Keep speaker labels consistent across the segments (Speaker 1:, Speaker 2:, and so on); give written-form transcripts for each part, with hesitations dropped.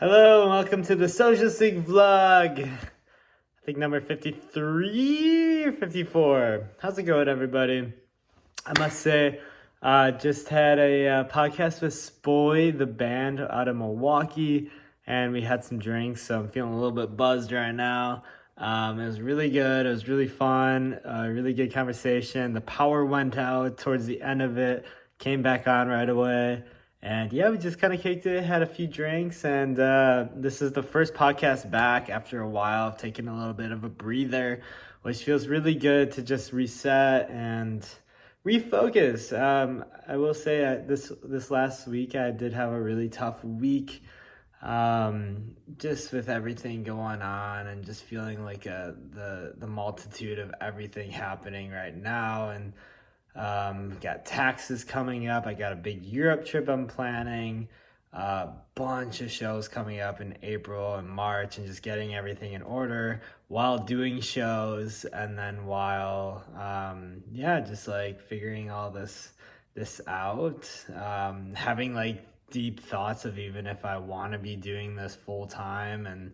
Speaker 1: Hello and welcome to the Social Sig vlog. I think number 53 or 54. How's it going, everybody? I must say, just had a podcast with Spoy, the band out of Milwaukee, and we had some drinks, so I'm feeling a little bit buzzed right now. It was really good. It was really fun. Really good conversation. The power went out towards the end of it, came back on right away. And yeah, we just kind of kicked it, had a few drinks, and this is the first podcast back after a while. I've taken a little bit of a breather, which feels really good to just reset and refocus. I will say this last week I did have a really tough week, just with everything going on and just feeling like the multitude of everything happening right now. And got taxes coming up. I got a big Europe trip I'm planning. A bunch of shows coming up in April and March, and just getting everything in order while doing shows, and then while just like figuring all this out. Having like deep thoughts of even if I want to be doing this full time, and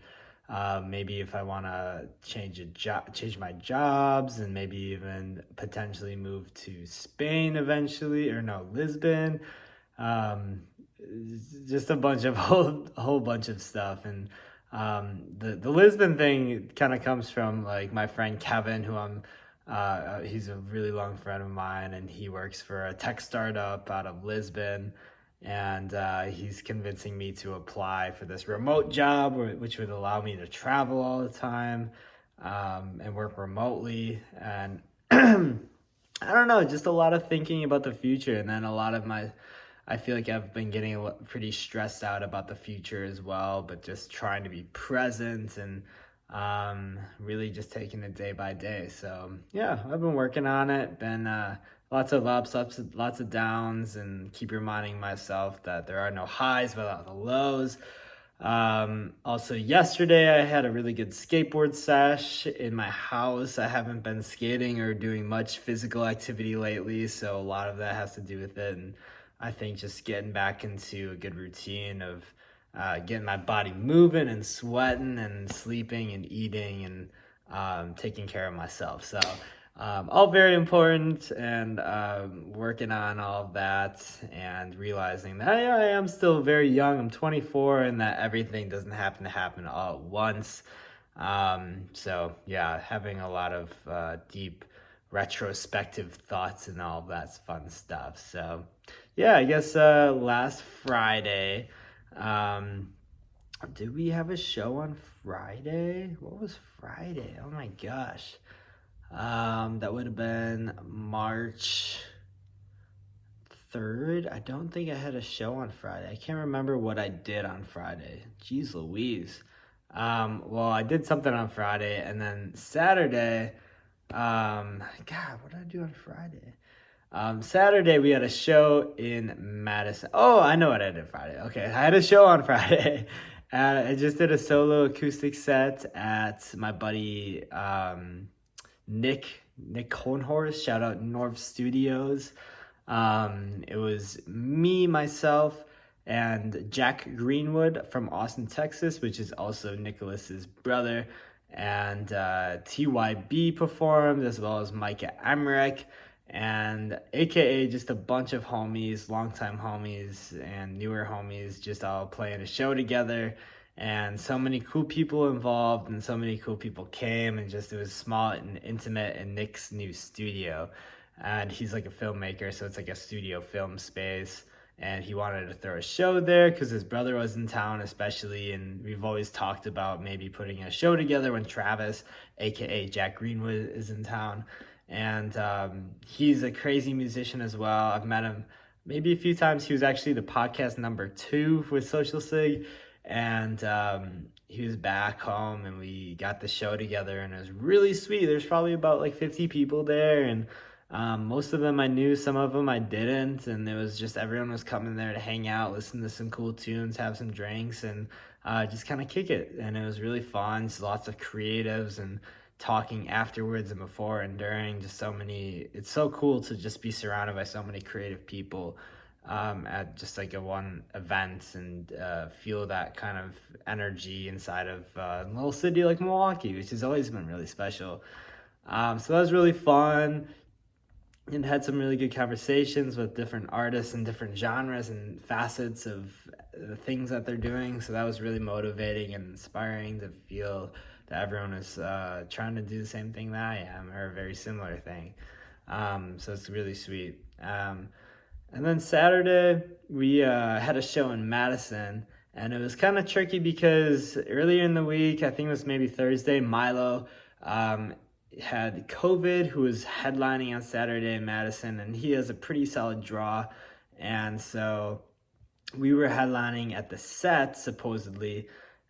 Speaker 1: maybe if I want to change my jobs, and maybe even potentially move to Spain eventually, or no, Lisbon. Just a bunch of whole bunch of stuff. And the Lisbon thing kind of comes from like my friend Kevin, who he's a really long friend of mine, and he works for a tech startup out of Lisbon. And he's convincing me to apply for this remote job, which would allow me to travel all the time, and work remotely. And I don't know, just a lot of thinking about the future. And then I feel like I've been getting pretty stressed out about the future as well, but just trying to be present and really just taking it day by day. So yeah, I've been working on it. Been lots of ups, lots of downs, and keep reminding myself that there are no highs without the lows. Also yesterday I had a really good skateboard sesh in my house. I haven't been skating or doing much physical activity lately, so a lot of that has to do with it. And I think just getting back into a good routine of getting my body moving and sweating and sleeping and eating and taking care of myself. So all very important, and working on all of that, and realizing that I am still very young. I'm 24, and that everything doesn't happen all at once. So yeah, having a lot of deep retrospective thoughts and all of that fun stuff. So yeah, I guess last Friday, did we have a show on Friday? What was Friday? Oh my gosh. That would have been March 3rd. I don't think I had a show on Friday. I can't remember what I did on Friday. Jeez Louise. Well, I did something on Friday, and then Saturday, God, what did I do on Friday? Saturday we had a show in Madison. Oh, I know what I did Friday. Okay, I had a show on Friday. I just did a solo acoustic set at my buddy Nick Hohenhorst. Shout out Norv Studios. It was me, myself, and Jack Greenwood from Austin, Texas, which is also Nicholas's brother. And TYB performed, as well as Micah Emmerich, and AKA just a bunch of homies, longtime homies and newer homies, just all playing a show together. And so many cool people involved, and so many cool people came, and just it was small and intimate in Nick's new studio. And he's like a filmmaker, so it's like a studio film space. And he wanted to throw a show there because his brother was in town, especially. And we've always talked about maybe putting a show together when Travis, aka Jack Greenwood, is in town. And he's a crazy musician as well. I've met him maybe a few times. He was actually the podcast number 2 with Social Sig. And he was back home, and we got the show together, and it was really sweet. There's probably about like 50 people there, and most of them I knew, some of them I didn't, and it was just everyone was coming there to hang out, listen to some cool tunes, have some drinks, and just kind of kick it. And it was really fun. Just lots of creatives and talking afterwards and before and during. Just so many. It's so cool to just be surrounded by so many creative people. at just like a one event and feel that kind of energy inside of a little city like Milwaukee, which has always been really special. So that was really fun and had some really good conversations with different artists and different genres and facets of the things that they're doing. So that was really motivating and inspiring to feel that everyone is trying to do the same thing that I am, or a very similar thing. So it's really sweet. And then Saturday, we had a show in Madison, and it was kind of tricky because earlier in the week, I think it was maybe Thursday, Milo had COVID, who was headlining on Saturday in Madison, and he has a pretty solid draw. And so we were headlining at the Set, supposedly.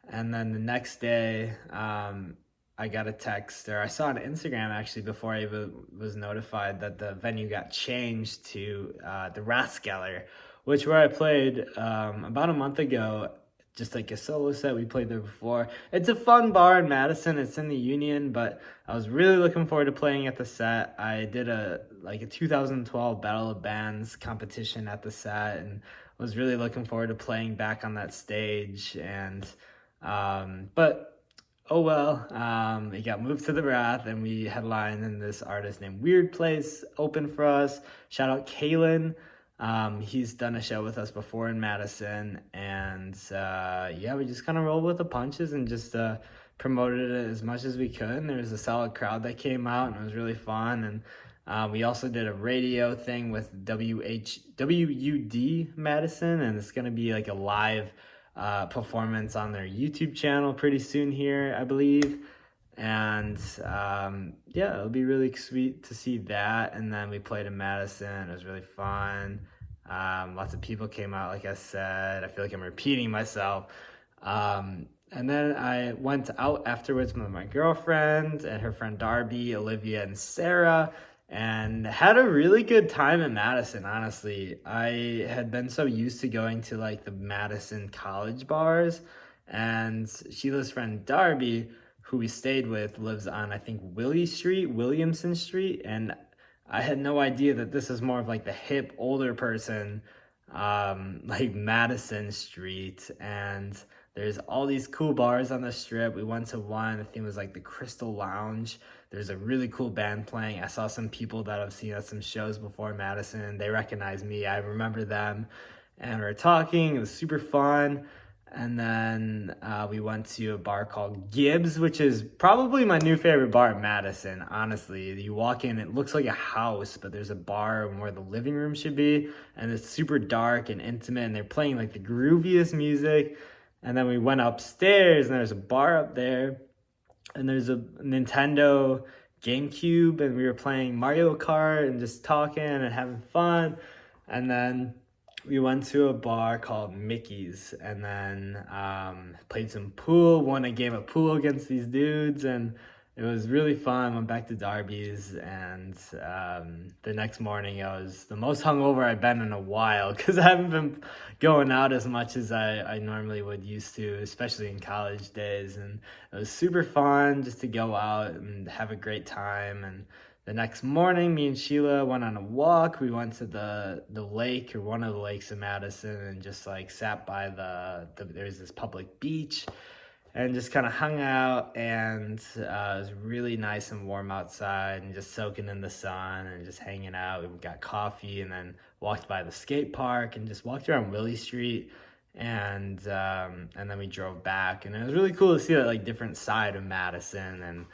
Speaker 1: And then the next day, I got a text, or I saw on Instagram actually before I was notified that the venue got changed to the Rathskeller, where I played about a month ago, just like a solo set. We played there before. It's a fun bar in Madison. It's in the Union, but I was really looking forward to playing at the Set. I did a 2012 Battle of Bands competition at the Set, and was really looking forward to playing back on that stage. And but oh well, it got moved to the Wrath, and we headlined, and this artist named Weird Place opened for us. Shout out Kalen. He's done a show with us before in Madison, and yeah, we just kind of rolled with the punches and just promoted it as much as we could. And there was a solid crowd that came out, and it was really fun. And we also did a radio thing with WUD Madison, and it's gonna be like a live performance on their YouTube channel pretty soon here, I believe. And yeah, it'll be really sweet to see that. And then we played in Madison. It was really fun. Lots of people came out, like I said. I feel like I'm repeating myself. And then I went out afterwards with my girlfriend and her friend Darby, Olivia, and Sarah, and had a really good time in Madison, honestly. I had been so used to going to like the Madison college bars, and Sheila's friend Darby, who we stayed with, lives on, I think, Williamson Street, and I had no idea that this is more of like the hip, older person, like Madison Street, and there's all these cool bars on the Strip. We went to one, I think it was like the Crystal Lounge. There's a really cool band playing. I saw some people that I've seen at some shows before in Madison. They recognized me. I remember them, and we were talking. It was super fun. And then we went to a bar called Gibbs, which is probably my new favorite bar in Madison, honestly. You walk in, it looks like a house, but there's a bar where the living room should be, and it's super dark and intimate, and they're playing like the grooviest music. And then we went upstairs, and there's a bar up there, and there's a Nintendo GameCube, and we were playing Mario Kart and just talking and having fun. And then we went to a bar called Mickey's, and then played some pool, won a game of pool against these dudes, and it was really fun. Went back to Darby's, and the next morning I was the most hungover I've been in a while, because I haven't been going out as much as I normally would used to, especially in college days. And it was super fun just to go out and have a great time. And the next morning, me and Sheila went on a walk. We went to the lake, or one of the lakes in Madison, and just like sat by there's this public beach, and just kind of hung out. And it was really nice and warm outside, and just soaking in the sun and just hanging out. We got coffee, and then walked by the skate park and just walked around Willie Street. And then we drove back, and it was really cool to see that like different side of Madison, and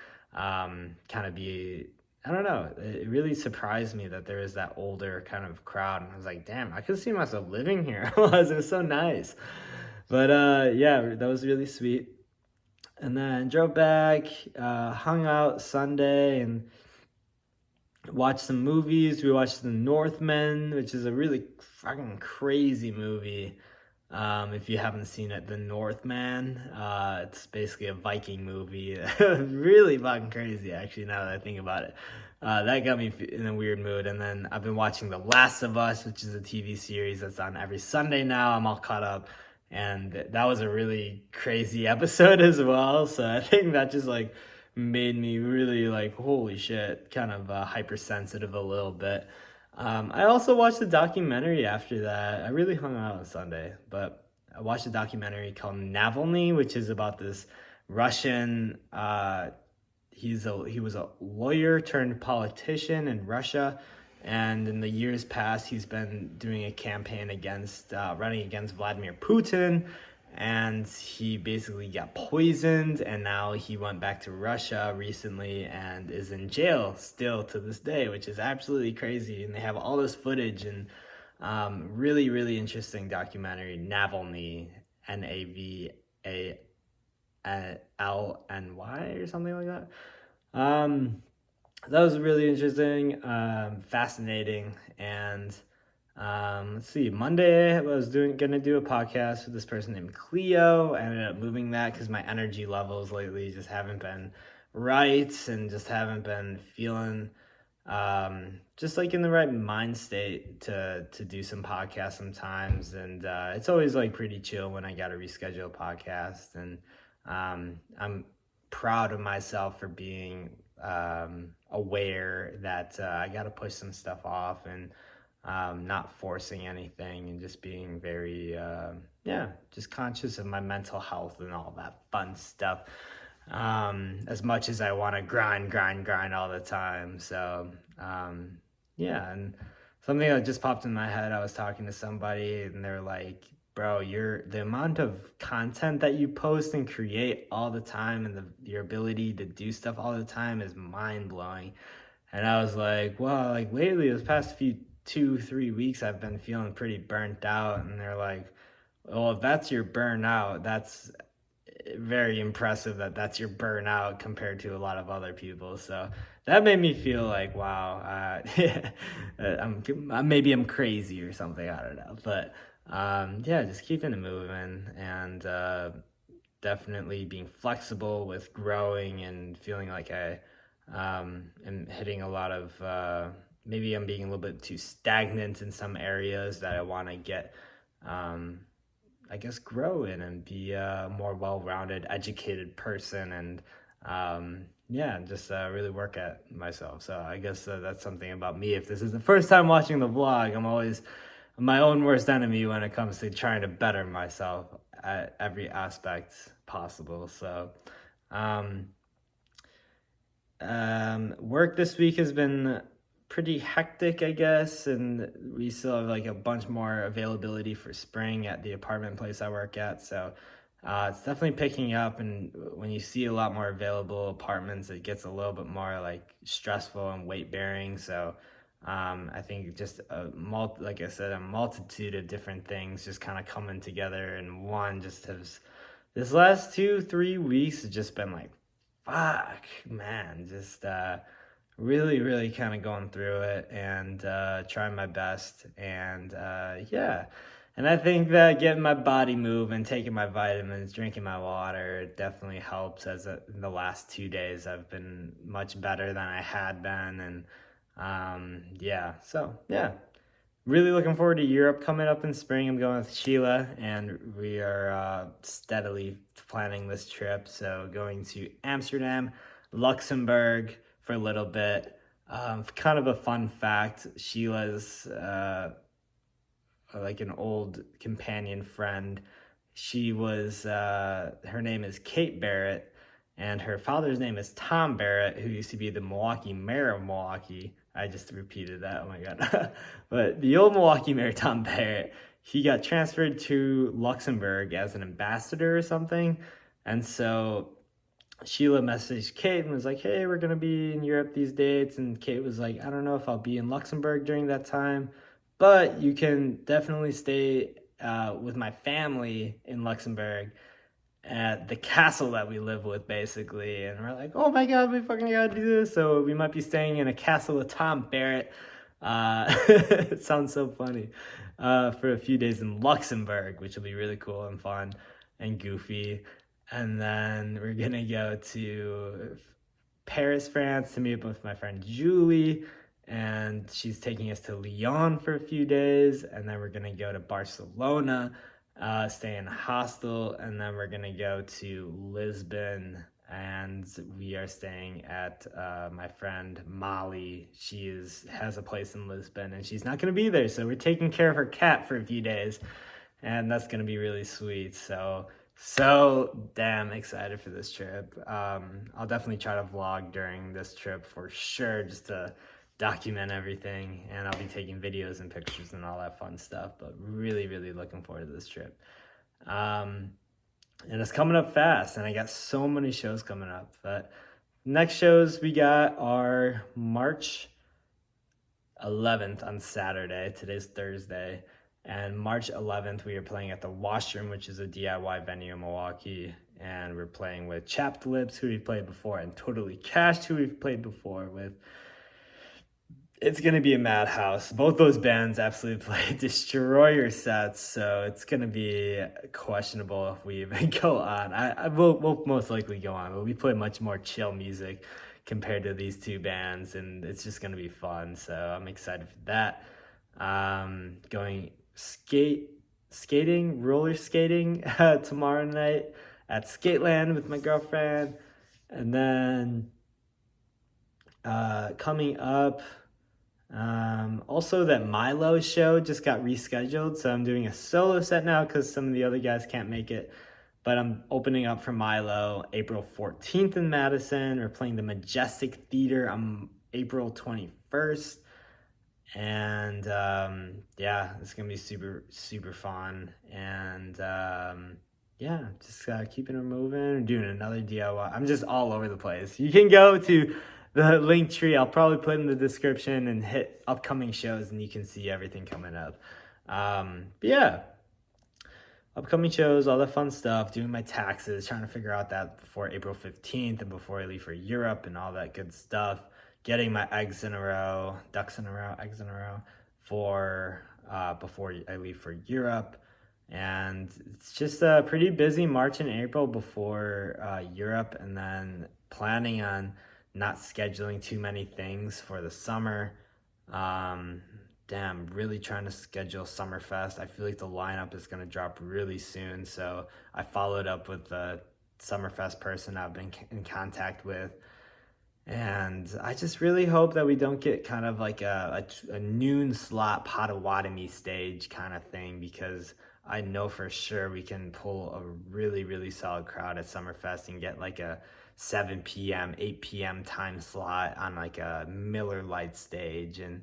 Speaker 1: kind of be, I don't know, it really surprised me that there is that older kind of crowd. And I was like, damn, I could see myself living here. It was so nice. But yeah, that was really sweet. And then drove back, hung out Sunday, and watched some movies. We watched The Northman, which is a really fucking crazy movie. If you haven't seen it, The Northman, it's basically a Viking movie. Really fucking crazy, actually, now that I think about it. That got me in a weird mood. And then I've been watching The Last of Us, which is a TV series that's on every Sunday now. I'm all caught up. And that was a really crazy episode as well. So I think that just like made me really like, holy shit, kind of hypersensitive a little bit. I also watched the documentary after that. I really hung out on Sunday, but I watched a documentary called Navalny, which is about this Russian. He was a lawyer turned politician in Russia, and in the years past, he's been doing a campaign against running against Vladimir Putin, and he basically got poisoned, and now he went back to Russia recently and is in jail still to this day, which is absolutely crazy. And they have all this footage and really, really interesting documentary, Navalny, Navlny or something like that. That was really interesting, fascinating, and let's see. Monday I was gonna do a podcast with this person named Cleo. I ended up moving that because my energy levels lately just haven't been right, and just haven't been feeling just like in the right mind state to do some podcasts sometimes. And it's always like pretty chill when I gotta reschedule a podcast, and I'm proud of myself for being aware that I got to push some stuff off, and not forcing anything, and just being very, just conscious of my mental health and all that fun stuff. As much as I want to grind all the time. So, and something that just popped in my head, I was talking to somebody and they're like, bro, the amount of content that you post and create all the time, and your ability to do stuff all the time is mind blowing. And I was like, well, like lately, this past 2-3 weeks, I've been feeling pretty burnt out. And they're like, well, if that's your burnout, that's very impressive that's your burnout compared to a lot of other people. So that made me feel like, wow, maybe I'm crazy or something. I don't know, but just keeping it moving, and definitely being flexible with growing, and feeling like I am hitting a lot of maybe I'm being a little bit too stagnant in some areas that I want to get I guess grow in and be a more well-rounded, educated person, and just really work at myself. So I guess that's something about me. If this is the first time watching the vlog, I'm always my own worst enemy when it comes to trying to better myself at every aspect possible. So work this week has been pretty hectic, I guess, and we still have like a bunch more availability for spring at the apartment place I work at. So it's definitely picking up, and when you see a lot more available apartments, it gets a little bit more like stressful and weight bearing. So I think just like I said, a multitude of different things just kind of coming together, and one just has this last 2-3 weeks has just been like, fuck, man, just really, really kind of going through it, and trying my best, and and I think that getting my body moving, taking my vitamins, drinking my water definitely helps. In the last 2 days, I've been much better than I had been, and really looking forward to Europe coming up in spring. I'm going with Sheila, and we are steadily planning this trip. So going to Amsterdam, Luxembourg for a little bit. Kind of a fun fact, Sheila's like an old companion friend. She was, her name is Kate Barrett, and her father's name is Tom Barrett, who used to be the Milwaukee mayor of Milwaukee. I just repeated that, oh my god. But the old Milwaukee mayor, Tom Barrett, he got transferred to Luxembourg as an ambassador or something. And so Sheila messaged Kate and was like, hey, we're going to be in Europe these dates. And Kate was like, I don't know if I'll be in Luxembourg during that time, but you can definitely stay with my family in Luxembourg at the castle that we live with, basically. And we're like, oh my god, we fucking gotta do this. So we might be staying in a castle with Tom Barrett. It sounds so funny. For a few days in Luxembourg, which will be really cool and fun and goofy. And then we're gonna go to Paris, France to meet up with my friend Julie, and she's taking us to Lyon for a few days, and then we're gonna go to Barcelona, stay in a hostel, and then we're gonna go to Lisbon and we are staying at my friend Molly. She has a place in Lisbon, and she's not going to be there, so we're taking care of her cat for a few days, and that's going to be really sweet. So damn excited for this trip. I'll definitely try to vlog during this trip for sure, just to document everything, and I'll be taking videos and pictures and all that fun stuff, but really, really looking forward to this trip. And it's coming up fast, and I got so many shows coming up. But next shows we got are March 11th on Saturday. Today's Thursday. And March 11th, we are playing at the Washroom, which is a DIY venue in Milwaukee. And we're playing with Chapped Lips, who we've played before, and Totally Cashed, who we've played before with. It's going to be a madhouse. Both those bands absolutely play destroyer sets, so it's going to be questionable if we even go on. We'll most likely go on, but we play much more chill music compared to these two bands, and it's just going to be fun, so I'm excited for that. Going skating, roller skating tomorrow night at Skateland with my girlfriend. And then coming up, also that Milo show just got rescheduled, so I'm doing a solo set now because some of the other guys can't make it. But I'm opening up for Milo April 14th in Madison. We're playing the Majestic Theater on April 21st. And yeah, it's gonna be super, super fun. And yeah, just keeping it moving, doing another DIY. I'm just all over the place. You can go to the link tree. I'll probably put in the description and hit upcoming shows, and you can see everything coming up. But yeah, upcoming shows, all the fun stuff, doing my taxes, trying to figure out that before April 15th and before I leave for Europe and all that good stuff. Getting my ducks in a row for before I leave for Europe. And it's just a pretty busy March and April before Europe, and then planning on not scheduling too many things for the summer. Really trying to schedule Summerfest. I feel like the lineup is going to drop really soon, so I followed up with the Summerfest person I've been in contact with. And I just really hope that we don't get kind of like a noon slot Potawatomi stage kind of thing, because I know for sure we can pull a really, really solid crowd at Summerfest and get like a 7 p.m., 8 p.m. time slot on like a Miller Lite stage. And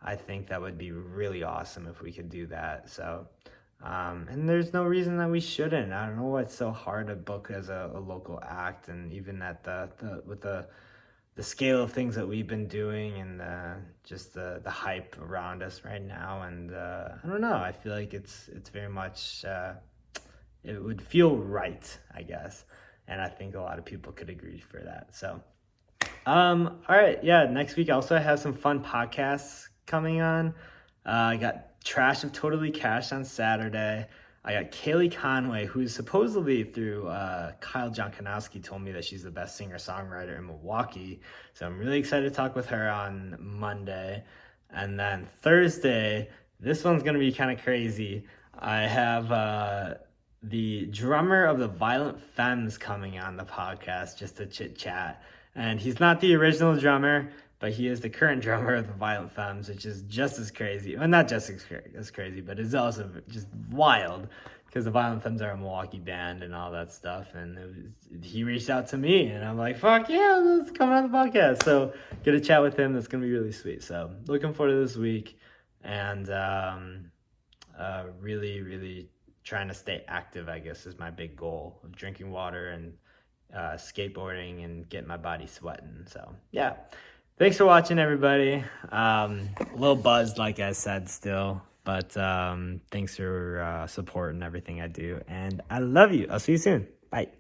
Speaker 1: I think that would be really awesome if we could do that. So, and there's no reason that we shouldn't. I don't know why it's so hard to book as a local act, and even at with the scale of things that we've been doing, and just the hype around us right now. And I don't know, I feel like it's very much, it would feel right, I guess. And I think a lot of people could agree for that. So, all right. Yeah. Next week, also, I have some fun podcasts coming on. I got Trash of Totally Cashed on Saturday. I got Kaylee Conway, who's supposedly through Kyle Jonkanowski told me that she's the best singer-songwriter in Milwaukee. So I'm really excited to talk with her on Monday. And then Thursday, this one's going to be kind of crazy. I have the drummer of the Violent Femmes coming on the podcast just to chit-chat. And he's not the original drummer, but he is the current drummer of the Violent Femmes, which is just as crazy. Well, not just as crazy, but it's also just wild, because the Violent Femmes are a Milwaukee band and all that stuff. And he reached out to me, and I'm like, fuck yeah, let's come on the podcast. So get a chat with him. That's going to be really sweet. So looking forward to this week, and really, really trying to stay active, I guess, is my big goal of drinking water and skateboarding and getting my body sweating. So yeah. Thanks for watching, everybody. A little buzzed, like I said, still. But thanks for supporting everything I do. And I love you. I'll see you soon. Bye.